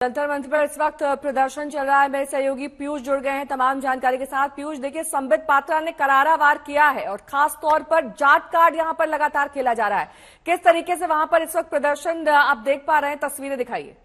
जंतर मंत्र पर इस वक्त प्रदर्शन चल रहा है। मेरे सहयोगी पीयूष जुड़ गए हैं तमाम जानकारी के साथ। पीयूष, देखिए, संबित पात्रा ने करारा वार किया है और खास तौर पर जाट कार्ड यहां पर लगातार खेला जा रहा है। किस तरीके से वहां पर इस वक्त प्रदर्शन आप देख पा रहे हैं, तस्वीरें दिखाइए।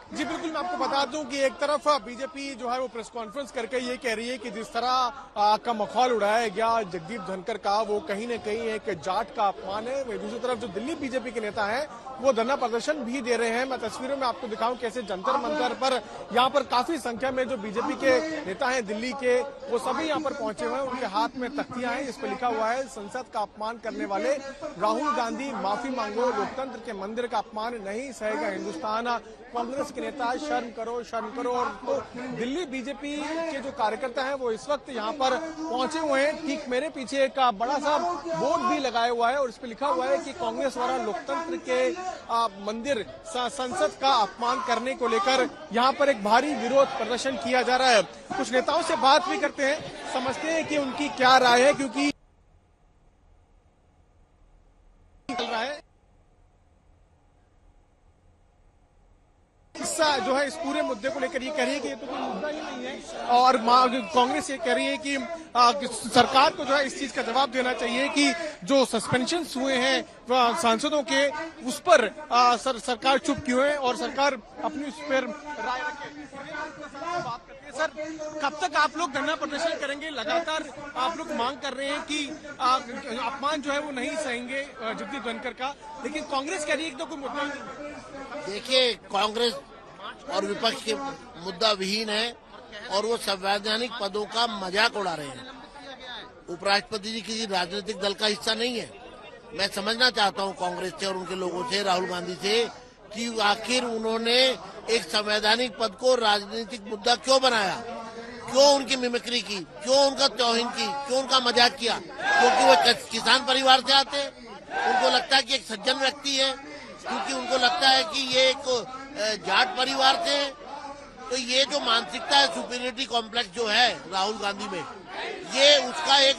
जी बिल्कुल, मैं आपको बता दूं कि एक तरफ बीजेपी जो है वो प्रेस कॉन्फ्रेंस करके ये कह रही है कि जिस तरह का मखौल उड़ाया गया जगदीप धनखड़ का, वो कहीं न कहीं एक जाट का अपमान है। वहीं दूसरी तरफ जो दिल्ली बीजेपी के नेता हैं वो धरना प्रदर्शन भी दे रहे हैं। मैं तस्वीरों में आपको दिखाऊं कैसे जंतर मंतर पर यहाँ पर काफी संख्या में जो बीजेपी के नेता हैं दिल्ली के, वो सभी यहाँ पर पहुंचे हुए हैं। उनके हाथ में तख्तियां हैं, इस पर लिखा हुआ है संसद का अपमान करने वाले राहुल गांधी माफी मांगो, लोकतंत्र के मंदिर का अपमान नहीं सहेगा हिंदुस्तान। कांग्रेस के नेता शर्म करो, शर्म करो। और तो दिल्ली बीजेपी के जो कार्यकर्ता हैं वो इस वक्त यहाँ पर पहुंचे हुए हैं। ठीक मेरे पीछे एक बड़ा सा बोर्ड भी लगाया हुआ है और इस पर लिखा हुआ है कि कांग्रेस द्वारा लोकतंत्र के मंदिर संसद का अपमान करने को लेकर यहाँ पर एक भारी विरोध प्रदर्शन किया जा रहा है। कुछ नेताओं से बात भी करते हैं, समझते हैं कि उनकी क्या राय है, क्योंकि चल रहा है जो है इस पूरे मुद्दे को लेकर ये कह रही है कि ये तो कोई मुद्दा ही नहीं है। और कांग्रेस ये कह रही है कि सरकार को जो है इस चीज का जवाब देना चाहिए कि जो सस्पेंशन हुए हैं सांसदों के, उस पर सरकार चुप क्यों है और सरकार अपनी उस पर राय रखे। बात करते हैं सर, कब तक आप लोग धरना प्रदर्शन करेंगे? लगातार आप लोग मांग कर रहे हैं कि अपमान जो है वो नहीं सहेंगे जगदीप धनखड़ का, लेकिन कांग्रेस कह रही है कि तो कोई मुद्दा नहीं। देखिए, कांग्रेस और विपक्ष के मुद्दा विहीन है और वो संवैधानिक पदों का मजाक उड़ा रहे हैं। उपराष्ट्रपति जी किसी राजनीतिक दल का हिस्सा नहीं है। मैं समझना चाहता हूं कांग्रेस से और उनके लोगों से, राहुल गांधी से, कि आखिर उन्होंने एक संवैधानिक पद को राजनीतिक मुद्दा क्यों बनाया, क्यों उनकी मिमिक्री की, क्यों उनका तौहीन की, क्यों उनका मजाक किया? क्योंकि वो किसान परिवार से आते, उनको लगता है कि एक सज्जन व्यक्ति है, क्योंकि उनको लगता है कि ये एक जाट परिवार से। तो ये जो मानसिकता है, सुपीरियरिटी कॉम्प्लेक्स जो है राहुल गांधी में, ये उसका एक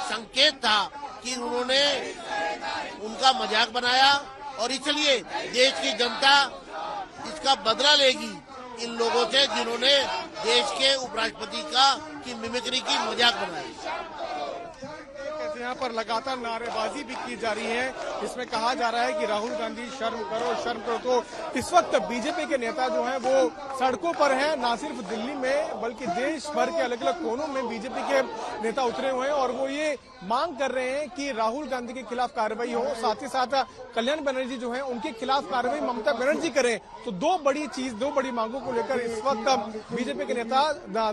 संकेत था कि उन्होंने उनका मजाक बनाया और इसलिए देश की जनता इसका बदला लेगी इन लोगों से जिन्होंने देश के उपराष्ट्रपति की मिमिक्री की मजाक बनाई। यहाँ पर लगातार नारेबाजी भी की जा रही है। इसमें कहा जा रहा है कि राहुल गांधी शर्म करो, शर्म करो। तो इस वक्त बीजेपी के नेता जो हैं वो सड़कों पर हैं, ना सिर्फ दिल्ली में बल्कि देश भर के अलग अलग कोनों में बीजेपी के नेता उतरे हुए हैं और वो ये मांग कर रहे हैं कि राहुल गांधी के खिलाफ कार्रवाई हो, साथ ही साथ कल्याण बनर्जी जो है उनके खिलाफ कार्रवाई ममता बनर्जी करें। तो दो बड़ी मांगों को लेकर इस वक्त बीजेपी के नेता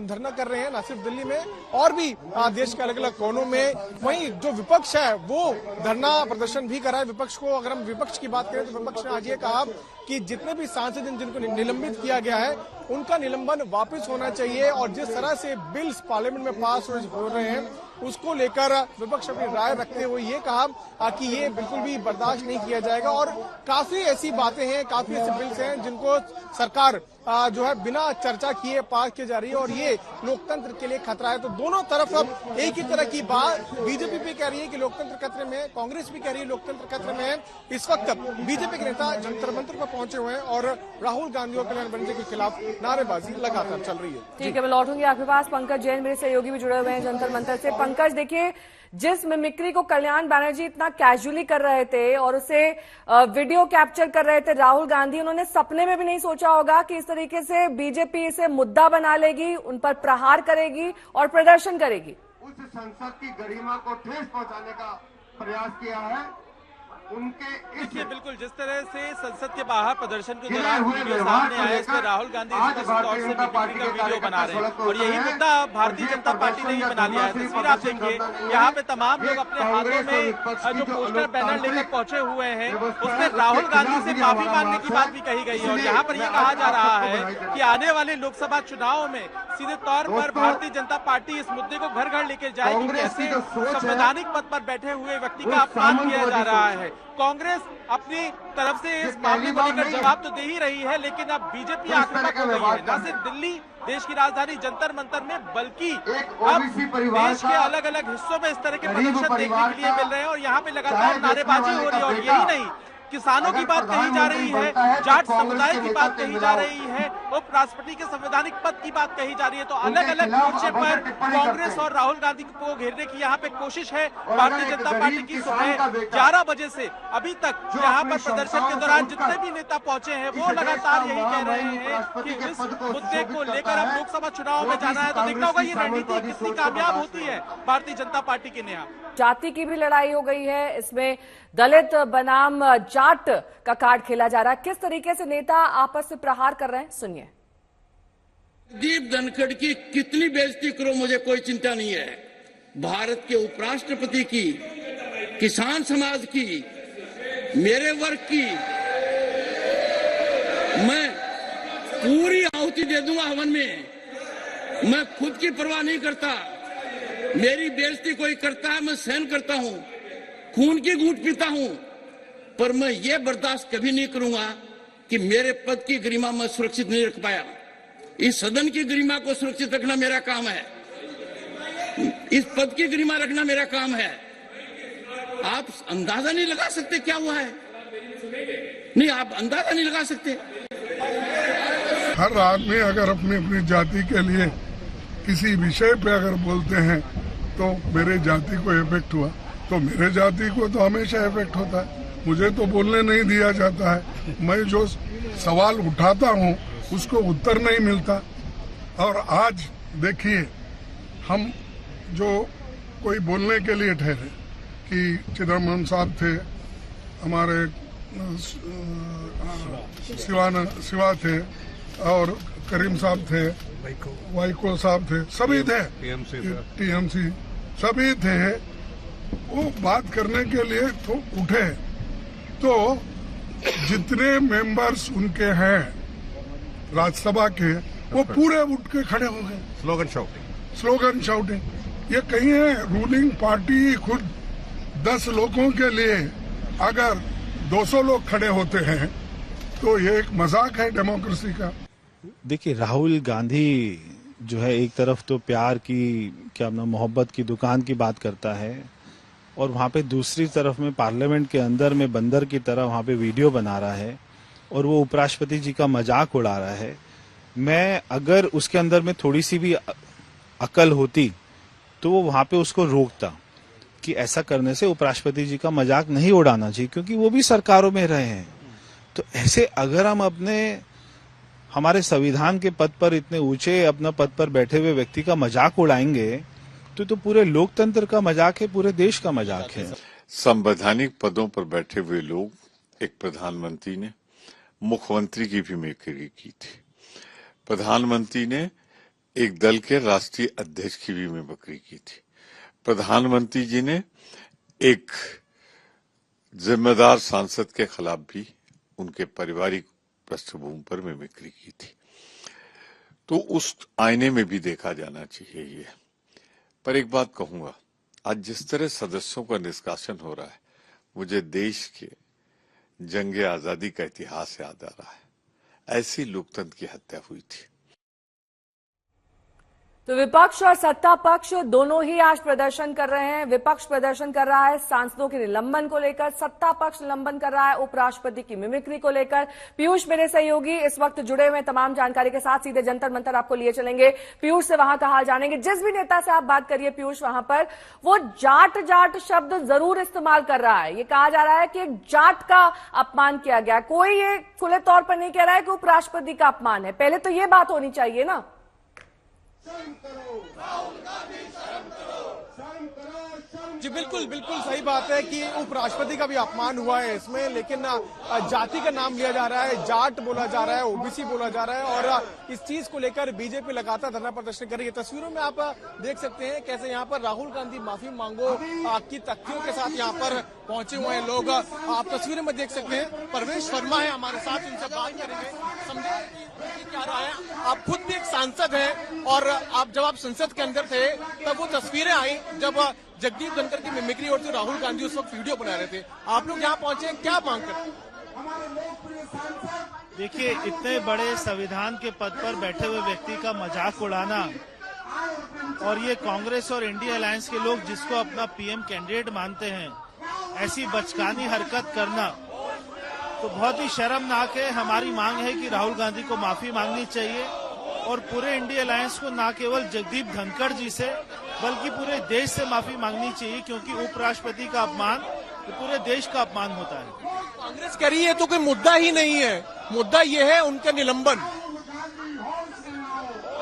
धरना कर रहे हैं, न सिर्फ दिल्ली में और भी देश के अलग अलग कोनों में। वहीं जो विपक्ष है वो धरना प्रदर्शन भी कर रहा है। विपक्ष को अगर हम विपक्ष की बात करें तो विपक्ष ने आज ये कहा कि जितने भी सांसद जिनको निलंबित किया गया है उनका निलंबन वापस होना चाहिए और जिस तरह से बिल्स पार्लियामेंट में पास हो रहे हैं उसको लेकर विपक्ष अपनी राय रखते हुए ये कहा कि ये बिल्कुल भी बर्दाश्त नहीं किया जाएगा। और काफी ऐसी बातें हैं, काफी ऐसे बिल्स हैं जिनको सरकार जो है बिना चर्चा किए पास की जा रही है और ये लोकतंत्र के लिए खतरा है। तो दोनों तरफ अब एक ही तरह की बात, बीजेपी भी कह रही है कि लोकतंत्र खतरे में है, कांग्रेस भी कह रही है लोकतंत्र खतरे में है। इस वक्त बीजेपी के नेता जंतर मंतर पर पहुंचे हुए हैं और राहुल गांधी और कल्याण बनर्जी के खिलाफ नारेबाजी लगातार चल रही है। ठीक है, मैं लौटूंगी आपके पास। पंकज जैन मेरे सहयोगी भी जुड़े हुए हैं जंतर मंतर से। पंकज, देखिए, जिस मिमिक्री को कल्याण बनर्जी इतना कैजुअली कर रहे थे और उसे वीडियो कैप्चर कर रहे थे राहुल गांधी, उन्होंने सपने में भी नहीं सोचा होगा कि इस तरीके से बीजेपी इसे मुद्दा बना लेगी, उन पर प्रहार करेगी और प्रदर्शन करेगी। उस संसद की गरिमा को ठेस पहुंचाने का प्रयास किया है। उनके देखिए, बिल्कुल जिस तरह से संसद के बाहर प्रदर्शन के दौरान वीडियो सामने आया, इसमें राहुल गांधी स्पष्ट तौर से मिमिक्री का वीडियो बना रहे हैं और यही मुद्दा भारतीय जनता पार्टी ने ही बना लिया है। तस्वीर आप देखिए, यहाँ पे तमाम लोग अपने हाथों में जो पोस्टर बैनर लेकर पहुंचे हुए हैं उसमें राहुल गांधी से माफी मांगने की बात भी कही गई है और यहाँ पर यह कहा जा रहा है कि आने वाले लोकसभा चुनाव में सीधे तौर पर भारतीय जनता पार्टी इस मुद्दे को घर घर लेकर जाएगी। कैसे संवैधानिक पद पर बैठे हुए व्यक्ति का अपमान किया जा रहा है। कांग्रेस अपनी तरफ से इस मामले को लेकर जवाब तो दे ही रही है, लेकिन अब बीजेपी आक्रामक हो गई है। न सिर्फ दिल्ली, देश की राजधानी जंतर मंतर में, बल्कि अब देश के अलग अलग हिस्सों में इस तरह के प्रदर्शन देखने के लिए मिल रहे हैं और यहाँ पे लगातार नारेबाजी हो रही है। और यही नहीं, किसानों की बात कही जा रही है, जाट समुदाय की बात कही जा रही है, उपराष्ट्रपति के संवैधानिक पद की बात कही जा रही है। तो अलग अलग मोर्चे पर कांग्रेस और राहुल गांधी को घेरने की यहाँ पे कोशिश है भारतीय जनता पार्टी की। सुबह 11 बजे से अभी तक यहाँ पर प्रदर्शन के दौरान जितने भी नेता पहुंचे हैं वो लगातार यही कह रहे हैं कि इस मुद्दे को लेकर अब लोकसभा चुनाव में जाना है। तो देखना होगा ये रणनीति कितनी कामयाब होती है भारतीय जनता पार्टी के नया। जाति की भी लड़ाई हो गई है, इसमें दलित बनाम जाट का कार्ड खेला जा रहा है। किस तरीके से नेता आपस में प्रहार कर रहे हैं, सुनिए। जगदीप धनखड़ की कितनी बेइज्जती करो, मुझे कोई चिंता नहीं है। भारत के उपराष्ट्रपति की, किसान समाज की, मेरे वर्ग की मैं पूरी आहुति दे दूंगा हवन में। मैं खुद की परवाह नहीं करता। मेरी बेइज्जती कोई करता है मैं सहन करता हूं, खून की घूंट पीता हूं, पर मैं ये बर्दाश्त कभी नहीं करूंगा कि मेरे पद की गरिमा मैं सुरक्षित नहीं रख पाया। इस सदन की गरिमा को सुरक्षित रखना मेरा काम है, इस पद की गरिमा रखना मेरा काम है। आप अंदाजा नहीं लगा सकते क्या हुआ है, नहीं आप अंदाजा नहीं लगा सकते। हर आदमी अगर अपनी अपनी जाति के लिए किसी विषय पे अगर बोलते हैं तो मेरे जाति को इफेक्ट हुआ, तो मेरे जाति को तो हमेशा इफेक्ट होता है। मुझे तो बोलने नहीं दिया जाता है, मैं जो सवाल उठाता हूँ उसको उत्तर नहीं मिलता। और आज देखिए, हम जो कोई बोलने के लिए ठहरे कि चिदम्बरम साहब थे, हमारे शिवा थे और करीम साहब थे, वाइको साहब थे, सभी थे, टीएमसी सभी थे। वो बात करने के लिए तो उठे, तो जितने मेंबर्स उनके हैं राज्यसभा के वो पूरे उठ के खड़े हो गए। Slogan shouting. ये कहीं है रूलिंग पार्टी खुद 10 लोगों के लिए अगर 200 लोग खड़े होते हैं तो ये एक मजाक है डेमोक्रेसी का। देखिए, राहुल गांधी जो है एक तरफ तो प्यार की, क्या नाम, मोहब्बत की दुकान की बात करता है और वहाँ पे दूसरी तरफ में पार्लियामेंट के अंदर में बंदर की तरह वहाँ पे वीडियो बना रहा है और वो उपराष्ट्रपति जी का मजाक उड़ा रहा है। मैं अगर उसके अंदर में थोड़ी सी भी अकल होती तो वो वहाँ पे उसको रोकता कि ऐसा करने से उपराष्ट्रपति जी का मजाक नहीं उड़ाना चाहिए, क्योंकि वो भी सरकारों में रहे हैं। तो ऐसे अगर हम हमारे संविधान के पद पर इतने ऊंचे अपना पद पर बैठे हुए व्यक्ति का मजाक उड़ाएंगे तो पूरे लोकतंत्र का मजाक है, पूरे देश का मजाक है। संवैधानिक पदों पर बैठे हुए लोग, एक प्रधानमंत्री ने मुख्यमंत्री की भी मिमिक्री की थी, प्रधानमंत्री ने एक दल के राष्ट्रीय अध्यक्ष की भी मिमिक्री की थी, प्रधानमंत्री जी ने एक जिम्मेदार सांसद के खिलाफ भी उनके पारिवारिक पृष्ठभूमि पर मिमिक्री की थी। तो उस आईने में भी देखा जाना चाहिए ये। पर एक बात कहूंगा, आज जिस तरह सदस्यों का निष्कासन हो रहा है, मुझे देश के जंगे आजादी का इतिहास याद आ रहा है। ऐसी लोकतंत्र की हत्या हुई थी। तो विपक्ष और सत्ता पक्ष दोनों ही आज प्रदर्शन कर रहे हैं। विपक्ष प्रदर्शन कर रहा है सांसदों के निलंबन को लेकर, सत्ता पक्ष निलंबन कर रहा है उपराष्ट्रपति की मिमिक्री को लेकर। पीयूष मेरे सहयोगी इस वक्त जुड़े हुए तमाम जानकारी के साथ सीधे जंतर मंतर आपको लिए चलेंगे। पीयूष से वहां का हाल जानेंगे। जिस भी नेता से आप बात करिए पीयूष, वहां पर वो जाट शब्द जरूर इस्तेमाल कर रहा है। ये कहा जा रहा है कि एक जाट का अपमान किया गया। कोई ये खुले तौर पर नहीं कह रहा है कि उपराष्ट्रपति का अपमान है। पहले तो ये बात होनी चाहिए ना। जी बिल्कुल सही बात है कि उपराष्ट्रपति का भी अपमान हुआ है इसमें, लेकिन जाति का नाम लिया जा रहा है, जाट बोला जा रहा है, ओबीसी बोला जा रहा है और इस चीज को लेकर बीजेपी लगातार धरना प्रदर्शन कर रही है। तस्वीरों में आप देख सकते हैं कैसे यहाँ पर राहुल गांधी माफी मांगो की तख्तियों के साथ यहाँ पर पहुंचे हुए हैं लोग। आप तस्वीरों में देख सकते हैं परवेश वर्मा है हमारे साथ, उनसे बात करेंगे, समझेंगे क्या रहा है। आप खुद भी एक सांसद हैं और जब आप संसद के अंदर थे तब वो तस्वीरें आई जब जगदीप धनखड़ की मिमिक्री और जो राहुल गांधी उस वक्त वीडियो बना रहे थे। आप लोग यहाँ पहुंचे, क्या मांग करते? देखिए, इतने बड़े संविधान के पद पर बैठे हुए व्यक्ति का मजाक उड़ाना और ये कांग्रेस और इंडिया अलायंस के लोग जिसको अपना पीएम कैंडिडेट मानते हैं, ऐसी बचकानी हरकत करना तो बहुत ही शर्मनाक है। हमारी मांग है कि राहुल गांधी को माफी मांगनी चाहिए और पूरे इंडिया अलायंस को न केवल जगदीप धनखड़ जी से बल्कि पूरे देश से माफी मांगनी चाहिए, क्योंकि उपराष्ट्रपति का अपमान तो पूरे देश का अपमान होता है। कांग्रेस कह रही है तो कोई मुद्दा ही नहीं है, मुद्दा ये है उनका निलंबन।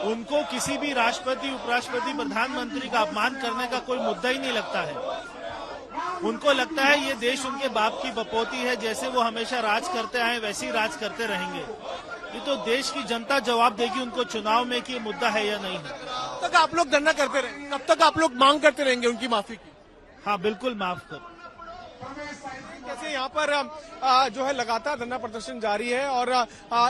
उनको किसी भी राष्ट्रपति, उपराष्ट्रपति, प्रधानमंत्री का अपमान करने का कोई मुद्दा ही नहीं लगता है। उनको लगता है ये देश उनके बाप की बपोती है, जैसे वो हमेशा राज करते आए वैसे ही राज करते रहेंगे। ये तो देश की जनता जवाब देगी उनको चुनाव में कि ये मुद्दा है या नहीं है। कब तक आप लोग धरना करते रहेंगे, कब तक आप लोग मांग करते रहेंगे उनकी माफी की? हाँ, बिल्कुल माफ कर। कैसे यहाँ पर जो है लगातार धरना प्रदर्शन जारी है और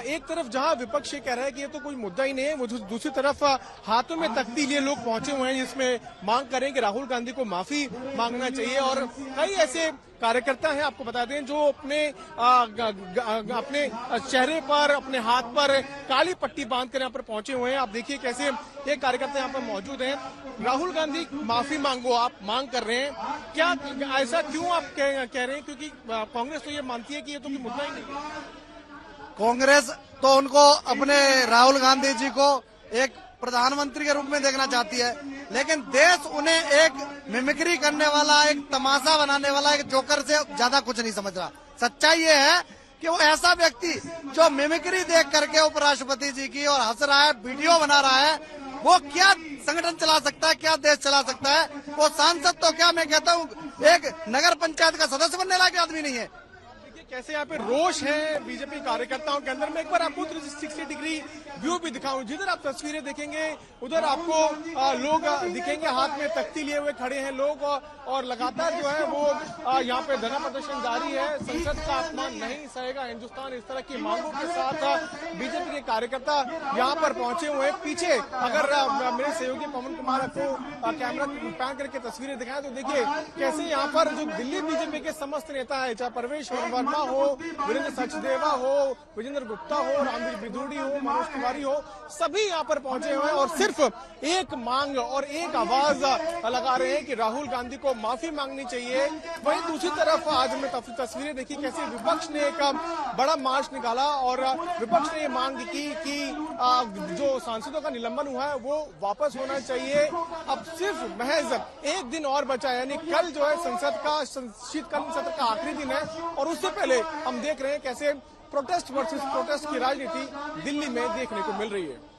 एक तरफ जहाँ विपक्ष ये कह रहा है कि ये तो कोई मुद्दा ही नहीं है, वो दूसरी तरफ हाथों में तख्ती लिए लोग पहुंचे हुए हैं जिसमें मांग करें कि राहुल गांधी को माफी मांगना चाहिए। और कई ऐसे कार्यकर्ता हैं, आपको बता दें, जो अपने चेहरे पर, अपने हाथ पर काली पट्टी बांधकर यहाँ पर पहुंचे हुए हैं। आप देखिए कैसे एक कार्यकर्ता यहाँ पर मौजूद हैं। राहुल गांधी माफी मांगो, आप मांग कर रहे हैं, क्या ऐसा क्यों आप कह रहे हैं? क्योंकि कांग्रेस तो ये मानती है कि ये तो कोई मुद्दा ही नहीं है। कांग्रेस तो उनको अपने राहुल गांधी जी को एक प्रधानमंत्री के रूप में देखना चाहती है, लेकिन देश उन्हें एक मिमिक्री करने वाला, एक तमाशा बनाने वाला, एक जोकर से ज्यादा कुछ नहीं समझ रहा। सच्चाई ये है कि वो ऐसा व्यक्ति जो मिमिक्री देख करके उपराष्ट्रपति जी की और हंस रहा है, वीडियो बना रहा है, वो क्या संगठन चला सकता है, क्या देश चला सकता है? वो सांसद तो क्या, मैं कहता हूँ एक नगर पंचायत का सदस्य बनने लायक आदमी नहीं है। कैसे यहाँ पे रोष है बीजेपी कार्यकर्ताओं के अंदर। मैं एक बार आपको 360 डिग्री व्यू भी दिखाऊं। जिधर आप तस्वीरें देखेंगे उधर आपको लोग दिखेंगे, हाथ में तख्ती लिए हुए खड़े हैं लोग और लगातार जो है वो यहाँ पे धरना प्रदर्शन जारी है। संसद का अपमान नहीं सहेगा हिंदुस्तान, इस तरह की मांगों के साथ बीजेपी के कार्यकर्ता यहाँ पर पहुंचे हुए हैं। पीछे अगर मेरे सहयोगी पवन कुमार आपको कैमरा पैन करके तस्वीरें दिखाएं तो देखिए कैसे यहाँ पर जो दिल्ली बीजेपी के समस्त नेता है, चाहे परवेश वर्मा हो, वीरेंद्र सचदेवा हो, विजेंद्र गुप्ता हो, रामवीर बिधूड़ी हो, मनोज तिवारी हो, सभी यहाँ पर पहुंचे हुए हैं और सिर्फ एक मांग और एक आवाज लगा रहे हैं कि राहुल गांधी को माफी मांगनी चाहिए। वहीं दूसरी तरफ आज हमने तस्वीरें देखी कैसे विपक्ष ने एक बड़ा मार्च निकाला और विपक्ष ने ये मांग की कि जो सांसदों का निलंबन हुआ है वो वापस होना चाहिए। अब सिर्फ महज एक दिन और बचा है, यानी कल जो है संसद का शीतकालीन सत्र का आखिरी दिन है और उससे पहले हम देख रहे हैं कैसे प्रोटेस्ट वर्सेस प्रोटेस्ट की राजनीति दिल्ली में देखने को मिल रही है।